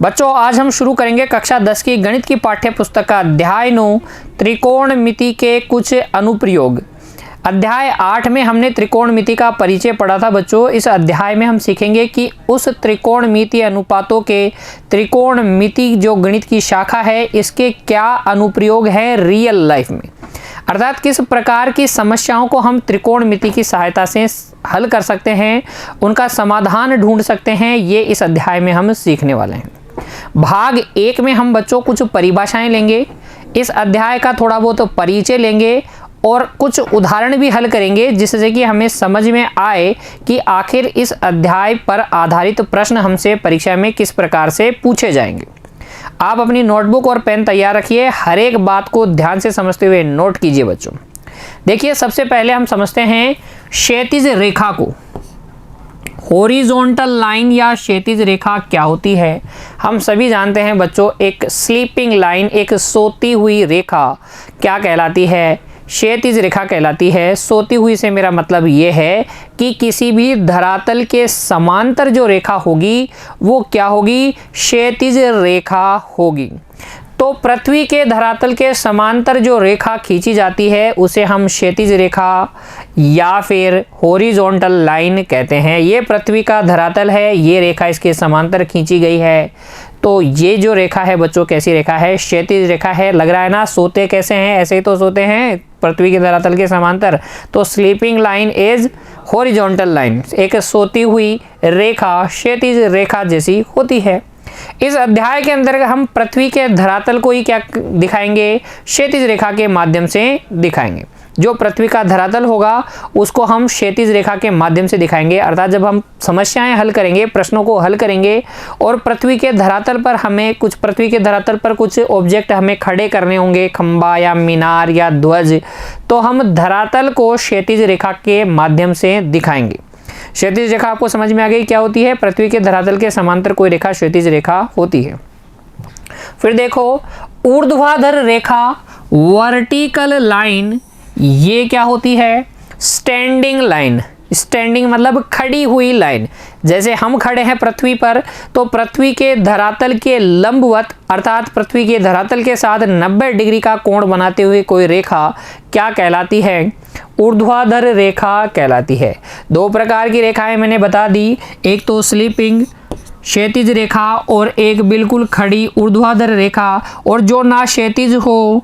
बच्चों आज हम शुरू करेंगे कक्षा 10 की गणित की पाठ्य पुस्तक का अध्याय 9 त्रिकोणमिति के कुछ अनुप्रयोग। अध्याय 8 में हमने त्रिकोणमिति का परिचय पढ़ा था बच्चों। इस अध्याय में हम सीखेंगे कि उस त्रिकोणमिति अनुपातों के त्रिकोणमिति जो गणित की शाखा है इसके क्या अनुप्रयोग हैं रियल लाइफ में, अर्थात किस प्रकार की समस्याओं को हम त्रिकोणमिति की सहायता से हल कर सकते हैं, उनका समाधान ढूंढ सकते हैं। ये इस अध्याय में हम सीखने वाले हैं। भाग 1 में हम बच्चों कुछ परिभाषाएं लेंगे, इस अध्याय का थोड़ा बहुत परिचय लेंगे और कुछ उदाहरण भी हल करेंगे जिससे कि हमें समझ में आए कि आखिर इस अध्याय पर आधारित प्रश्न हमसे परीक्षा में किस प्रकार से पूछे जाएंगे। आप अपनी नोटबुक और पेन तैयार रखिए, हर एक बात को ध्यान से समझते हुए नोट कीजिए बच्चों। देखिए सबसे पहले हम समझते हैं क्षैतिज रेखा को। हॉरिजॉन्टल लाइन या क्षैतिज रेखा क्या होती है? हम सभी जानते हैं बच्चों, एक स्लीपिंग लाइन, एक सोती हुई रेखा क्या कहलाती है? क्षैतिज रेखा कहलाती है। सोती हुई से मेरा मतलब ये है कि किसी भी धरातल के समांतर जो रेखा होगी वो क्या होगी? क्षैतिज रेखा होगी। तो पृथ्वी के धरातल के समांतर जो रेखा खींची जाती है उसे हम क्षैतिज रेखा या फिर हॉरिजॉन्टल लाइन कहते हैं। ये पृथ्वी का धरातल है, ये रेखा इसके समांतर खींची गई है। तो ये जो रेखा है बच्चों कैसी रेखा है? क्षैतिज रेखा है। लग रहा है ना सोते कैसे हैं? ऐसे ही तो सोते हैं पृथ्वी के धरातल के समांतर। तो sleeping line is horizontal line, एक सोती हुई रेखा क्षैतिज रेखा जैसी होती है। इस अध्याय के अंदर हम पृथ्वी के धरातल को ही क्या दिखाएंगे? क्षैतिज रेखा के माध्यम से दिखाएंगे। जो पृथ्वी का धरातल होगा उसको हम क्षैतिज रेखा के माध्यम से दिखाएंगे। अर्थात जब हम समस्याएं हल करेंगे, प्रश्नों को हल करेंगे और पृथ्वी के धरातल पर हमें पृथ्वी के धरातल पर कुछ ऑब्जेक्ट हमें खड़े करने होंगे, खंबा या मीनार या ध्वज, तो हम धरातल को क्षैतिज रेखा के माध्यम से दिखाएंगे। क्षैतिज रेखा आपको समझ में आ गई क्या होती है? पृथ्वी के धरातल के समांतर कोई रेखा क्षैतिज रेखा होती है। फिर देखो ऊर्ध्वाधर रेखा, वर्टिकल लाइन, ये क्या होती है? Standing line. स्टैंडिंग मतलब खड़ी हुई लाइन। जैसे हम खड़े हैं पृथ्वी पर तो पृथ्वी के धरातल के लंबवत अर्थात पृथ्वी के धरातल के साथ 90 डिग्री का कोण बनाते हुए कोई रेखा क्या कहलाती है? ऊर्ध्वाधर रेखा कहलाती है। दो प्रकार की रेखाएं मैंने बता दी, एक तो स्लीपिंग क्षैतिज रेखा और एक बिल्कुल खड़ी ऊर्ध्वाधर रेखा। और जो ना क्षैतिज हो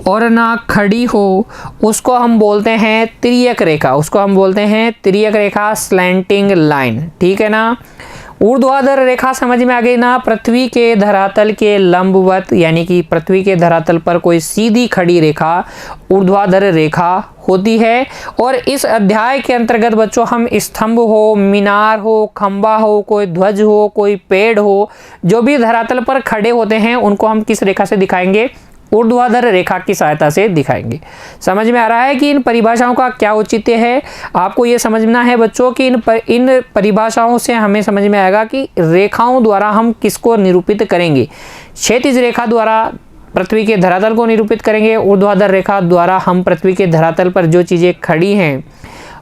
और ना खड़ी हो उसको हम बोलते हैं तिर्यक रेखा, उसको हम बोलते हैं तिर्यक रेखा, स्लैंटिंग लाइन। ठीक है ना? ऊर्ध्वाधर रेखा समझ में आ गई ना? पृथ्वी के धरातल के लंबवत, यानी कि पृथ्वी के धरातल पर कोई सीधी खड़ी रेखा ऊर्ध्वाधर रेखा होती है। और इस अध्याय के अंतर्गत बच्चों हम स्तंभ हो, मीनार हो, खंबा हो, कोई ध्वज हो, कोई पेड़ हो, जो भी धरातल पर खड़े होते हैं उनको हम किस रेखा से दिखाएंगे? ऊर्ध्वाधर रेखा की सहायता से दिखाएंगे। समझ में आ रहा है कि इन परिभाषाओं का क्या औचित्य है? आपको ये समझना है बच्चों कि इन परिभाषाओं से हमें समझ में आएगा कि रेखाओं द्वारा हम किसको निरूपित करेंगे। क्षैतिज रेखा द्वारा पृथ्वी के धरातल को निरूपित करेंगे, ऊर्ध्वाधर रेखा द्वारा हम पृथ्वी के धरातल पर जो चीज़ें खड़ी हैं,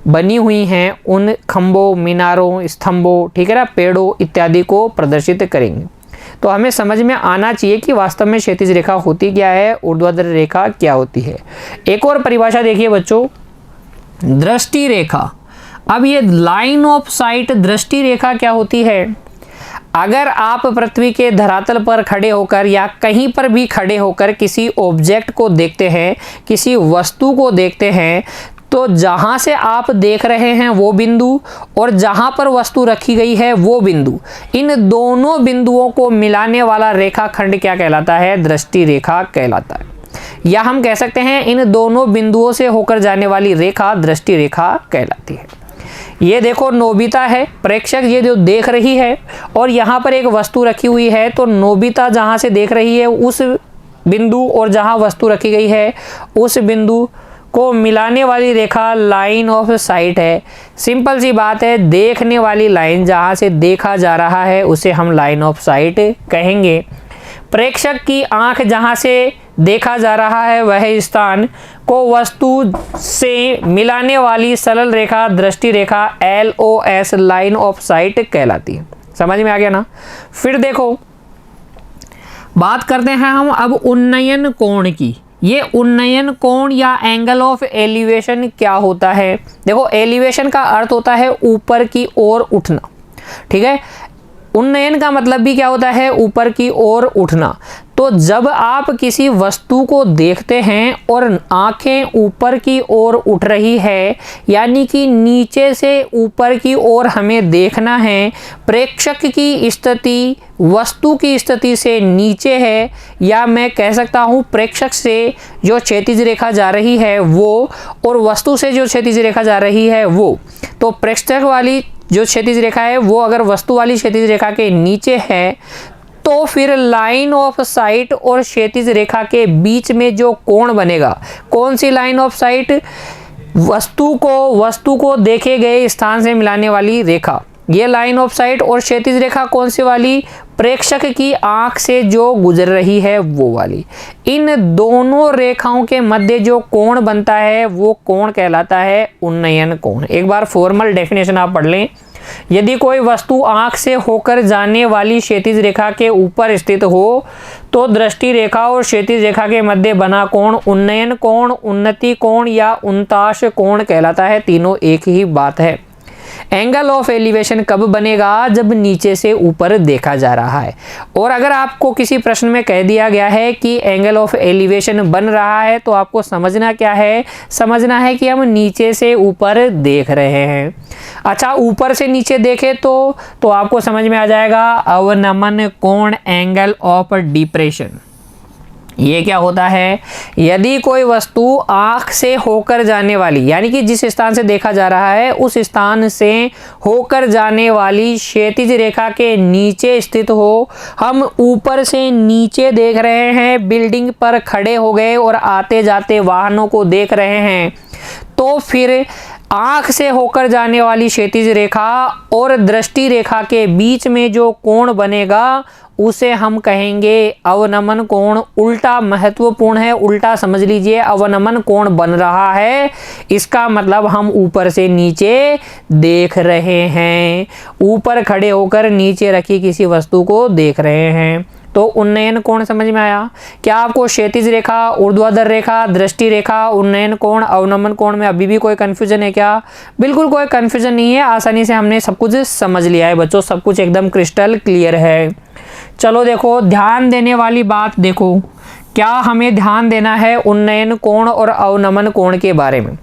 बनी हुई हैं, उन खंभों, मीनारों, स्तंभों, ठीक है ना, पेड़ों इत्यादि को प्रदर्शित करेंगे। तो हमें समझ में आना चाहिए कि वास्तव में क्षैतिज रेखा होती क्या है, ऊर्ध्वाधर रेखा क्या होती है। एक और परिभाषा देखिए बच्चों, दृष्टि रेखा। अब ये लाइन ऑफ साइट दृष्टि रेखा क्या होती है? अगर आप पृथ्वी के धरातल पर खड़े होकर या कहीं पर भी खड़े होकर किसी ऑब्जेक्ट को देखते हैं, किसी वस्तु को देखते हैं, तो जहाँ से आप देख रहे हैं वो बिंदु और जहाँ पर वस्तु रखी गई है वो बिंदु, इन दोनों बिंदुओं को मिलाने वाला रेखाखंड क्या कहलाता है? दृष्टि रेखा कहलाता है। या हम कह सकते हैं इन दोनों बिंदुओं से होकर जाने वाली रेखा दृष्टि रेखा कहलाती है। ये देखो नोबिता है, प्रेक्षक ये जो देख रही है और यहाँ पर एक वस्तु रखी हुई है, तो नोबिता जहाँ से देख रही है उस बिंदु और जहाँ वस्तु रखी गई है उस बिंदु को मिलाने वाली रेखा लाइन ऑफ साइट है। सिंपल सी बात है, देखने वाली लाइन, जहाँ से देखा जा रहा है उसे हम लाइन ऑफ साइट कहेंगे। प्रेक्षक की आंख जहाँ से देखा जा रहा है वह स्थान को वस्तु से मिलाने वाली सरल रेखा दृष्टि रेखा LOS लाइन ऑफ साइट कहलाती है। समझ में आ गया ना? फिर देखो बात करते हैं हम अब उन्नयन कोण की। ये उन्नयन कोण या एंगल ऑफ एलिवेशन क्या होता है? देखो, एलिवेशन का अर्थ होता है ऊपर की ओर उठना, ठीक है। उन्नयन का मतलब भी क्या होता है? ऊपर की ओर उठना। तो जब आप किसी वस्तु को देखते हैं और आंखें ऊपर की ओर उठ रही है, यानी कि नीचे से ऊपर की ओर हमें देखना है, प्रेक्षक की स्थिति वस्तु की स्थिति से नीचे है, या मैं कह सकता हूँ प्रेक्षक से जो क्षैतिज रेखा जा रही है वो, और वस्तु से जो क्षैतिज रेखा जा रही है वो। तो प्रेक्षक वाली जो क्षैतिज रेखा है वो अगर वस्तु वाली क्षैतिज रेखा के नीचे है, तो फिर लाइन ऑफ साइट और क्षैतिज रेखा के बीच में जो कोण बनेगा, कौन सी लाइन ऑफ साइट? वस्तु को देखे गए स्थान से मिलाने वाली रेखा, ये लाइन ऑफ साइट। और क्षैतिज रेखा कौन सी वाली? प्रेक्षक की आंख से जो गुजर रही है वो वाली। इन दोनों रेखाओं के मध्य जो कोण बनता है वो कोण कहलाता है उन्नयन कोण। एक बार फॉर्मल डेफिनेशन आप पढ़ लें। यदि कोई वस्तु आंख से होकर जाने वाली क्षैतिज रेखा के ऊपर स्थित हो, तो दृष्टि रेखा और क्षैतिज रेखा के मध्य बना कोण उन्नयन कोण, उन्नति कोण या उन्ताश कोण कहलाता है। तीनों एक ही बात है। एंगल ऑफ एलिवेशन कब बनेगा? जब नीचे से ऊपर देखा जा रहा है। और अगर आपको किसी प्रश्न में कह दिया गया है कि एंगल ऑफ एलिवेशन बन रहा है, तो आपको समझना क्या है? समझना है कि हम नीचे से ऊपर देख रहे हैं। अच्छा, ऊपर से नीचे देखें तो आपको समझ में आ जाएगा अवनमन कोण, एंगल ऑफ डिप्रेशन। ये क्या होता है? यदि कोई वस्तु आंख से होकर जाने वाली, यानी कि जिस स्थान से देखा जा रहा है उस स्थान से होकर जाने वाली क्षैतिज रेखा के नीचे स्थित हो, हम ऊपर से नीचे देख रहे हैं, बिल्डिंग पर खड़े हो गए और आते जाते वाहनों को देख रहे हैं, तो फिर आंख से होकर जाने वाली क्षैतिज रेखा और दृष्टि रेखा के बीच में जो कोण बनेगा उसे हम कहेंगे अवनमन कोण। उल्टा महत्वपूर्ण है, उल्टा समझ लीजिए। अवनमन कोण बन रहा है, इसका मतलब हम ऊपर से नीचे देख रहे हैं, ऊपर खड़े होकर नीचे रखी किसी वस्तु को देख रहे हैं। तो उन्नयन कोण समझ में आया? क्या आपको क्षैतिज रेखा, ऊर्ध्वाधर रेखा, दृष्टि रेखा, उन्नयन कोण, अवनमन कोण में अभी भी कोई कंफ्यूजन है क्या? बिल्कुल कोई कंफ्यूजन नहीं है, आसानी से हमने सब कुछ समझ लिया है बच्चों, सब कुछ एकदम क्रिस्टल क्लियर है। चलो देखो, ध्यान देने वाली बात देखो, क्या हमें ध्यान देना है उन्नयन कोण और अवनमन कोण के बारे में।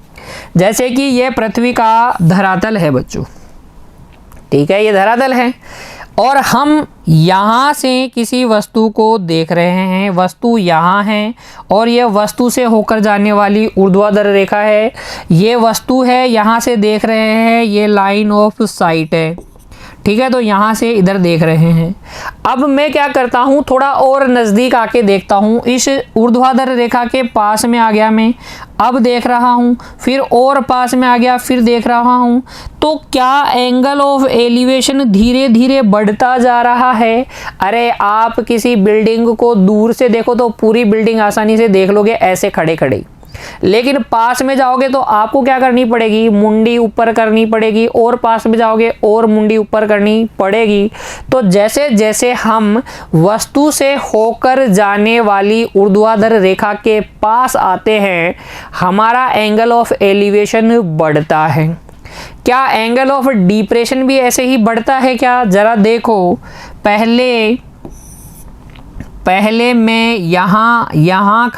जैसे कि ये पृथ्वी का धरातल है बच्चों, ठीक है, ये धरातल है और हम यहाँ से किसी वस्तु को देख रहे हैं, वस्तु यहाँ है और ये वस्तु से होकर जाने वाली ऊर्ध्वाधर रेखा है, ये वस्तु है, यहाँ से देख रहे हैं, ये लाइन ऑफ साइट है, ठीक है। तो यहाँ से इधर देख रहे हैं। अब मैं क्या करता हूँ, थोड़ा और नज़दीक आके देखता हूँ, इस ऊर्ध्वाधर रेखा के पास में आ गया मैं, अब देख रहा हूँ, फिर और पास में आ गया, फिर देख रहा हूँ, तो क्या एंगल ऑफ एलिवेशन धीरे धीरे बढ़ता जा रहा है? अरे आप किसी बिल्डिंग को दूर से देखो तो पूरी बिल्डिंग आसानी से देख लोगे ऐसे खड़े खड़े, लेकिन पास में जाओगे तो आपको क्या करनी पड़ेगी? मुंडी ऊपर करनी पड़ेगी, और पास में जाओगे और मुंडी ऊपर करनी पड़ेगी। तो जैसे जैसे हम वस्तु से होकर जाने वाली ऊर्ध्वाधर रेखा के पास आते हैं, हमारा एंगल ऑफ एलिवेशन बढ़ता है। क्या एंगल ऑफ डिप्रेशन भी ऐसे ही बढ़ता है क्या? जरा देखो, पहले मैं यहाँ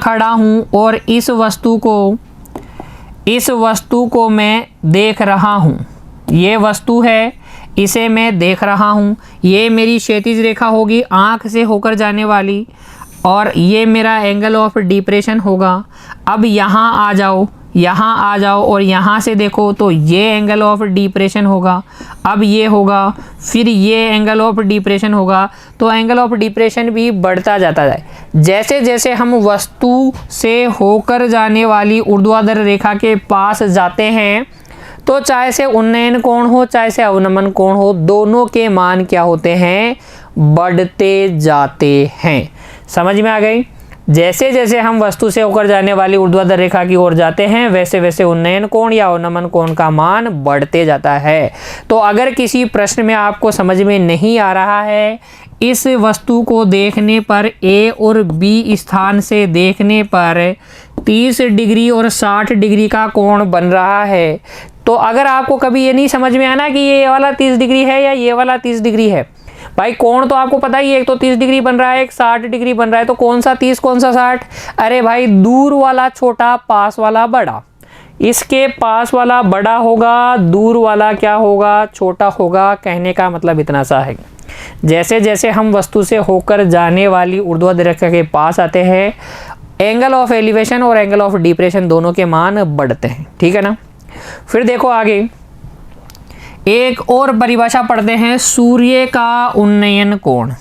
खड़ा हूँ और इस वस्तु को मैं देख रहा हूँ, ये वस्तु है, इसे मैं देख रहा हूँ, ये मेरी क्षैतिज रेखा होगी आँख से होकर जाने वाली, और ये मेरा एंगल ऑफ डिप्रेशन होगा। अब यहाँ आ जाओ और यहाँ से देखो तो ये एंगल ऑफ डिप्रेशन होगा, अब ये होगा, फिर ये एंगल ऑफ डिप्रेशन होगा। तो एंगल ऑफ डिप्रेशन भी बढ़ता जाता है जैसे जैसे हम वस्तु से होकर जाने वाली ऊर्ध्वाधर रेखा के पास जाते हैं। तो चाहे से उन्नयन कोण हो चाहे से अवनमन कोण हो, दोनों के मान क्या होते हैं? बढ़ते जाते हैं। समझ में आ गई? जैसे जैसे हम वस्तु से होकर जाने वाली ऊर्ध्वाधर रेखा की ओर जाते हैं, वैसे वैसे उन्नयन कोण या अवनमन कोण का मान बढ़ते जाता है। तो अगर किसी प्रश्न में आपको समझ में नहीं आ रहा है इस वस्तु को देखने पर ए और बी स्थान से देखने पर 30 डिग्री और 60 डिग्री का कोण बन रहा है। तो अगर आपको कभी ये नहीं समझ में आना कि ये वाला 30 डिग्री है या ये वाला 30 डिग्री है, भाई कोण तो आपको पता ही है, एक तो 30 डिग्री बन रहा है, एक 60 डिग्री बन रहा है, तो कौन सा 30 कौन सा 60? अरे भाई दूर वाला छोटा, पास वाला बड़ा। इसके पास वाला बड़ा होगा, दूर वाला क्या होगा? छोटा होगा। कहने का मतलब इतना सा है, जैसे जैसे हम वस्तु से होकर जाने वाली ऊर्ध्वाधर रेखा के पास आते हैं, एंगल ऑफ एलिवेशन और एंगल ऑफ डिप्रेशन दोनों के मान बढ़ते हैं। ठीक है ना। फिर देखो आगे एक और परिभाषा पढ़ते हैं, सूर्य का उन्नयन कोण।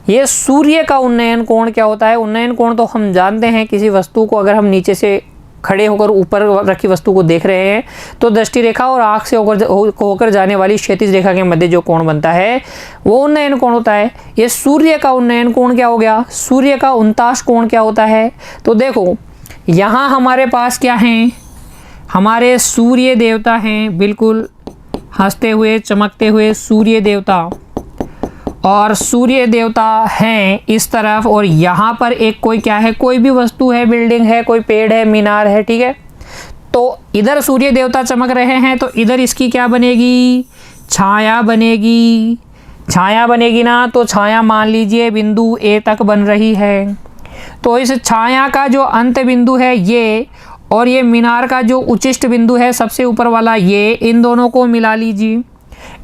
ये सूर्य का उन्नयन कोण क्या होता है? उन्नयन कोण तो हम जानते हैं, किसी वस्तु को अगर हम नीचे से खड़े होकर ऊपर रखी वस्तु को देख रहे हैं तो दृष्टि रेखा और आँख से होकर जाने वाली क्षैतिज रेखा के मध्य जो कोण बनता है वो उन्नयन कोण होता है। ये सूर्य का उन्नयन कोण क्या हो गया? सूर्य का उनताश कोण क्या होता है? तो देखो यहाँ हमारे पास क्या हैं? हमारे सूर्य देवता हैं, बिल्कुल हंसते हुए चमकते हुए सूर्य देवता, और सूर्य देवता हैं इस तरफ, और यहाँ पर एक कोई क्या है? कोई भी वस्तु है, बिल्डिंग है, कोई पेड़ है, मीनार है। ठीक है, तो इधर सूर्य देवता चमक रहे हैं तो इधर इसकी क्या बनेगी? छाया बनेगी। छाया बनेगी ना, तो छाया मान लीजिए बिंदु ए तक बन रही है। तो इस छाया का जो अंत बिंदु है ये, और ये मीनार का जो उच्चिष्ट बिंदु है सबसे ऊपर वाला ये, इन दोनों को मिला लीजिए,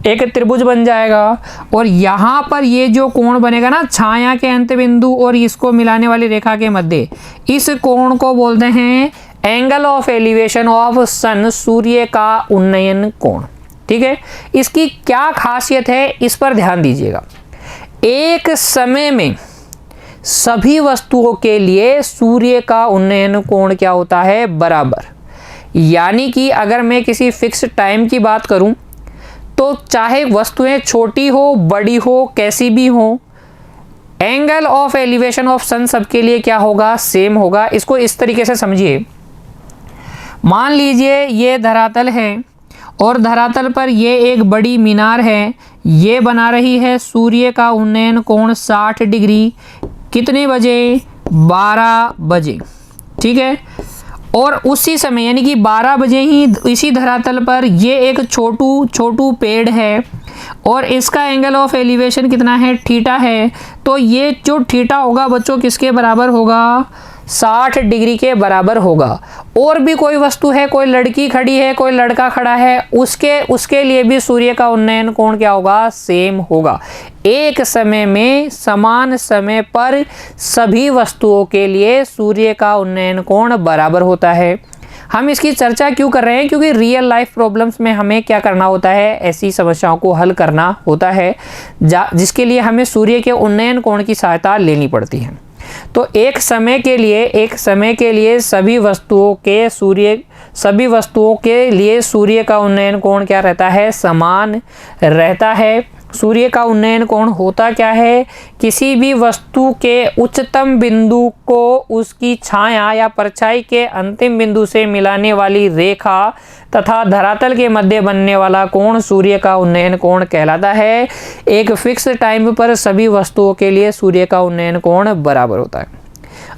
एक त्रिभुज बन जाएगा। और यहाँ पर ये जो कोण बनेगा ना, छाया के अंत बिंदु और इसको मिलाने वाली रेखा के मध्य, इस कोण को बोलते हैं एंगल ऑफ एलिवेशन ऑफ सन, सूर्य का उन्नयन कोण। ठीक है, इसकी क्या खासियत है इस पर ध्यान दीजिएगा। एक समय में सभी वस्तुओं के लिए सूर्य का उन्नयन कोण क्या होता है? बराबर। यानी कि अगर मैं किसी फिक्स टाइम की बात करूं तो चाहे वस्तुएं छोटी हो, बड़ी हो, कैसी भी हो, एंगल ऑफ एलिवेशन ऑफ सन सबके लिए क्या होगा? सेम होगा। इसको इस तरीके से समझिए, मान लीजिए ये धरातल है और धरातल पर ये एक बड़ी मीनार है, ये बना रही है सूर्य का उन्नयन कोण 60 डिग्री। कितने बजे? 12 बजे। ठीक है, और उसी समय यानी कि 12 बजे ही इसी धरातल पर ये एक छोटू पेड़ है और इसका एंगल ऑफ एलिवेशन कितना है? थीटा है। तो ये जो थीटा होगा बच्चों किसके बराबर होगा? 60 डिग्री के बराबर होगा। और भी कोई वस्तु है, कोई लड़की खड़ी है, कोई लड़का खड़ा है, उसके लिए भी सूर्य का उन्नयन कोण क्या होगा? सेम होगा। एक समय में समान समय पर सभी वस्तुओं के लिए सूर्य का उन्नयन कोण बराबर होता है। हम इसकी चर्चा क्यों कर रहे हैं? क्योंकि रियल लाइफ प्रॉब्लम्स में हमें क्या करना होता है? ऐसी समस्याओं को हल करना होता है जिसके लिए हमें सूर्य के उन्नयन कोण की सहायता लेनी पड़ती है। तो एक समय के लिए सभी वस्तुओं के लिए सूर्य का उन्नयन कोण क्या रहता है? समान रहता है। सूर्य का उन्नयन कोण होता क्या है? किसी भी वस्तु के उच्चतम बिंदु को उसकी छाया या परछाई के अंतिम बिंदु से मिलाने वाली रेखा तथा धरातल के मध्य बनने वाला कोण सूर्य का उन्नयन कोण कहलाता है। एक फिक्स टाइम पर सभी वस्तुओं के लिए सूर्य का उन्नयन कोण बराबर होता है।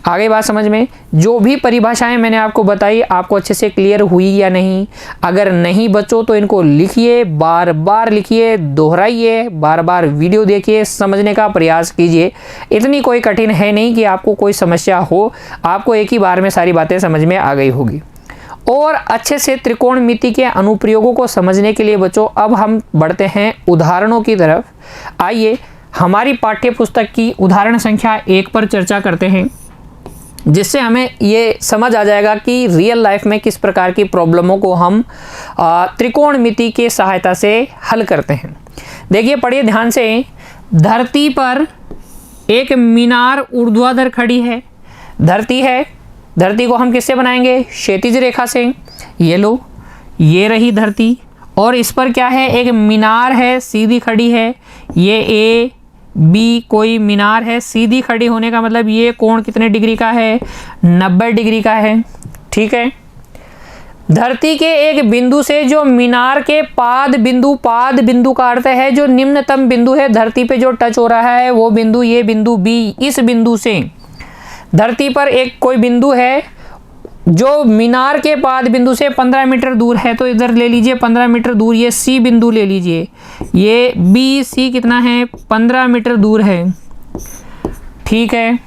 आगे बात समझ में? जो भी परिभाषाएं मैंने आपको बताई आपको अच्छे से क्लियर हुई या नहीं? अगर नहीं बच्चों तो इनको लिखिए, बार बार लिखिए, दोहराइए, बार बार वीडियो देखिए, समझने का प्रयास कीजिए। इतनी कोई कठिन है नहीं कि आपको कोई समस्या हो, आपको एक ही बार में सारी बातें समझ में आ गई होगी। और अच्छे से त्रिकोणमिति के अनुप्रयोगों को समझने के लिए बच्चों अब हम बढ़ते हैं उदाहरणों की तरफ। आइए हमारी पाठ्य पुस्तक की उदाहरण संख्या 1 पर चर्चा करते हैं, जिससे हमें ये समझ आ जाएगा कि रियल लाइफ में किस प्रकार की प्रॉब्लमों को हम त्रिकोणमिति की सहायता से हल करते हैं। देखिए, पढ़िए ध्यान से। धरती पर एक मीनार ऊर्ध्वाधर खड़ी है। धरती है, धरती को हम किससे बनाएंगे? क्षैतिज रेखा से। ये लो, ये रही धरती, और इस पर क्या है? एक मीनार है, सीधी खड़ी है। ये ए बी कोई मीनार है, सीधी खड़ी होने का मतलब ये कोण कितने डिग्री का है? 90 डिग्री का है। ठीक है, धरती के एक बिंदु से जो मीनार के पाद बिंदु का अर्थ है जो निम्नतम बिंदु है धरती पे जो टच हो रहा है वो बिंदु, ये बिंदु बी, इस बिंदु से धरती पर एक कोई बिंदु है जो मीनार के पाद बिंदु से 15 मीटर दूर है, तो इधर ले लीजिए 15 मीटर दूर, ये सी बिंदु ले लीजिए, ये बी सी कितना है 15 मीटर दूर है, ठीक है।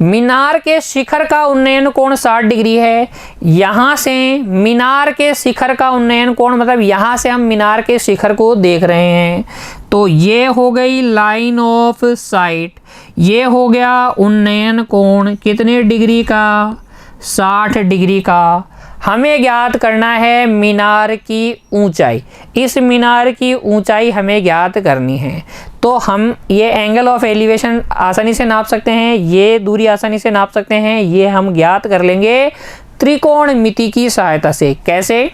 मीनार के शिखर का उन्नयन कोण 60 डिग्री है। यहाँ से मीनार के शिखर का उन्नयन कोण मतलब यहाँ से हम मीनार के शिखर को देख रहे हैं, तो ये हो गई लाइन ऑफ साइट, ये हो गया उन्नयन कोण कितने डिग्री का 60 डिग्री का। हमें ज्ञात करना है मीनार की ऊंचाई, इस मीनार की ऊंचाई हमें ज्ञात करनी है, तो हम ये एंगल ऑफ एलिवेशन आसानी से नाप सकते हैं, ये दूरी आसानी से नाप सकते हैं, ये हम ज्ञात कर लेंगे त्रिकोणमिति की सहायता से। कैसे?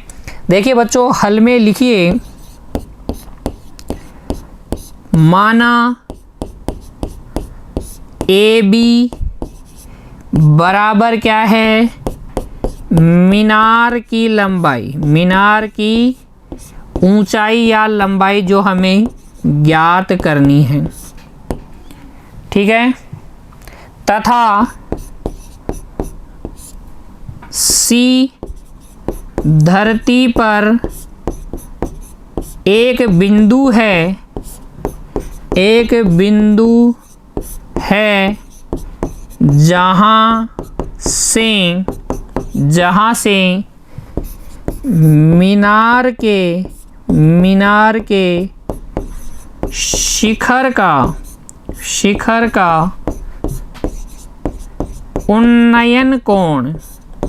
देखिए बच्चों, हल में लिखिए, माना ए बी बराबर क्या है मीनार की लंबाई, मीनार की ऊंचाई या लंबाई जो हमें ज्ञात करनी है, ठीक है, तथा सी धरती पर एक बिंदु है, एक बिंदु है जहाँ से मीनार के शिखर का उन्नयन कोण,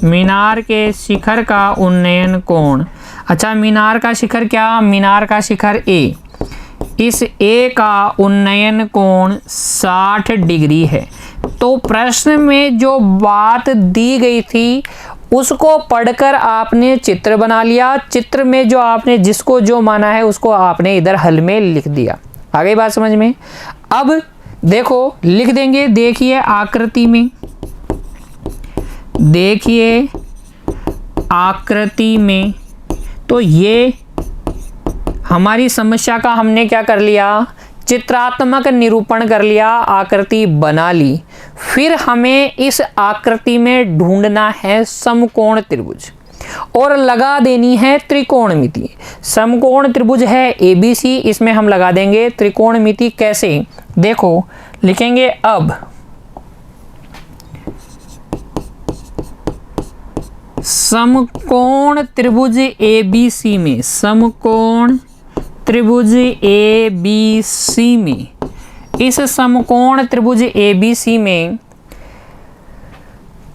मीनार के शिखर का उन्नयन कोण। अच्छा, मीनार का शिखर क्या? मीनार का शिखर ए, इस ए का उन्नयन कोण 60 डिग्री है। तो प्रश्न में जो बात दी गई थी उसको पढ़कर आपने चित्र बना लिया, चित्र में जो आपने जिसको जो माना है उसको आपने इधर हल में लिख दिया। आ गई बात समझ में? अब देखो लिख देंगे, देखिए आकृति में, देखिए आकृति में, तो ये हमारी समस्या का हमने क्या कर लिया, चित्रात्मक निरूपण कर लिया, आकृति बना ली। फिर हमें इस आकृति में ढूंढना है समकोण त्रिभुज और लगा देनी है त्रिकोणमिति। समकोण त्रिभुज है ABC, इसमें हम लगा देंगे त्रिकोणमिति। कैसे? देखो लिखेंगे, अब समकोण त्रिभुज ABC में, समकोण त्रिभुज ABC में, इस समकोण त्रिभुज ABC में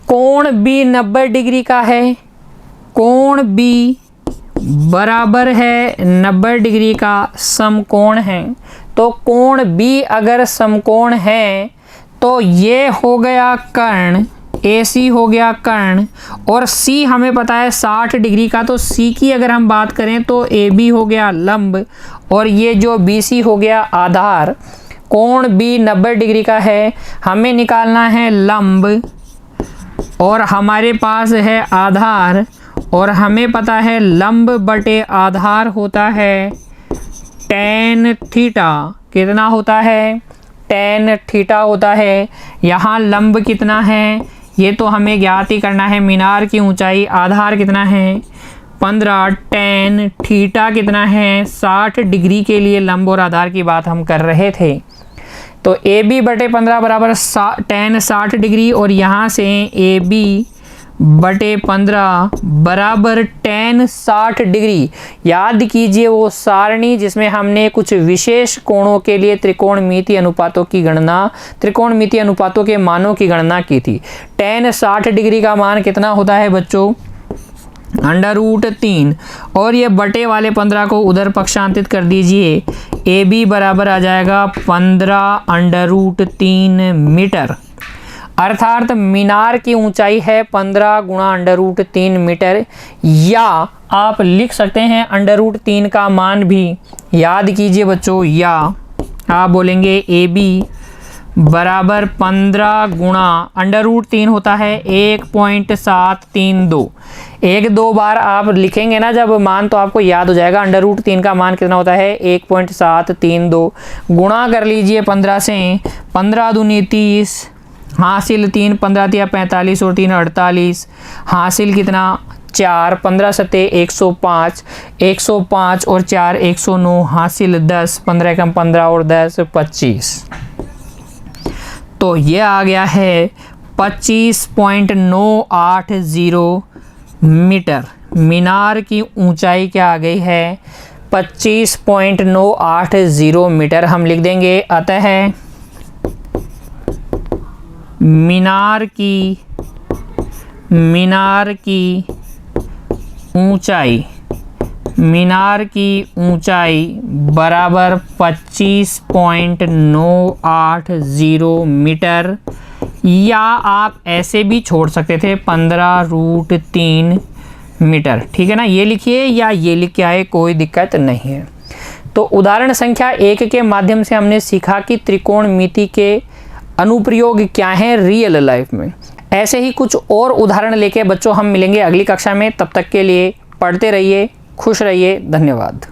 कोण B 90 डिग्री का है, कोण B बराबर है 90 डिग्री का समकोण है। तो कोण B अगर समकोण है तो ये हो गया कर्ण, AC हो गया कर्ण, और C हमें पता है 60 डिग्री का, तो C की अगर हम बात करें तो AB हो गया लंब, और ये जो BC हो गया आधार। कोण B 90 डिग्री का है, हमें निकालना है लंब, और हमारे पास है आधार, और हमें पता है लंब बटे आधार होता है tan थीटा। कितना होता है? tan थीटा होता है। यहाँ लंब कितना है ये तो हमें ज्ञात ही करना है, मीनार की ऊंचाई, आधार कितना है 15, tan थीटा कितना है 60 डिग्री के लिए लंब और आधार की बात हम कर रहे थे। तो AB बटे 15 बराबर tan 60 डिग्री, और यहाँ से AB बटे 15 बराबर tan 60 डिग्री। याद कीजिए वो सारणी जिसमें हमने कुछ विशेष कोणों के लिए त्रिकोणमितीय अनुपातों की गणना, त्रिकोणमितीय अनुपातों के मानों की गणना की थी। tan 60 डिग्री का मान कितना होता है बच्चों? √3, और ये बटे वाले 15 को उधर पक्षांतित कर दीजिए, AB बराबर आ जाएगा 15√3 मीटर। अर्थात मीनार की ऊंचाई है 15 गुणा √3 मीटर, या आप लिख सकते हैं √3 का मान भी। याद कीजिए बच्चों, या आप बोलेंगे AB बराबर 15 गुणा √3 होता है 1.732। एक दो बार आप लिखेंगे ना जब मान, तो आपको याद हो जाएगा। √3 का मान कितना होता है 1.732। गुणा कर लीजिए 15 से, 15 दूनी 30, हासिल 3, 15 तिया 45 और 3 48, हासिल कितना 4, 15 सत्ते 105, 105 और 4 109, हासिल 10, 15 एकम 15 और 10 25। तो ये आ गया है 25.980 मीटर। मीनार की ऊंचाई क्या आ गई है 25.980 मीटर। हम लिख देंगे अतः मीनार की ऊंचाई बराबर 25.980 मीटर, या आप ऐसे भी छोड़ सकते थे 15√3 मीटर। ठीक है ना, ये लिखिए या ये लिख के आए, कोई दिक्कत नहीं है। तो उदाहरण संख्या 1 के माध्यम से हमने सीखा कि त्रिकोणमिति के अनुप्रयोग क्या हैं रियल लाइफ में। ऐसे ही कुछ और उदाहरण लेके बच्चों हम मिलेंगे अगली कक्षा में। तब तक के लिए पढ़ते रहिए, खुश रहिए, धन्यवाद।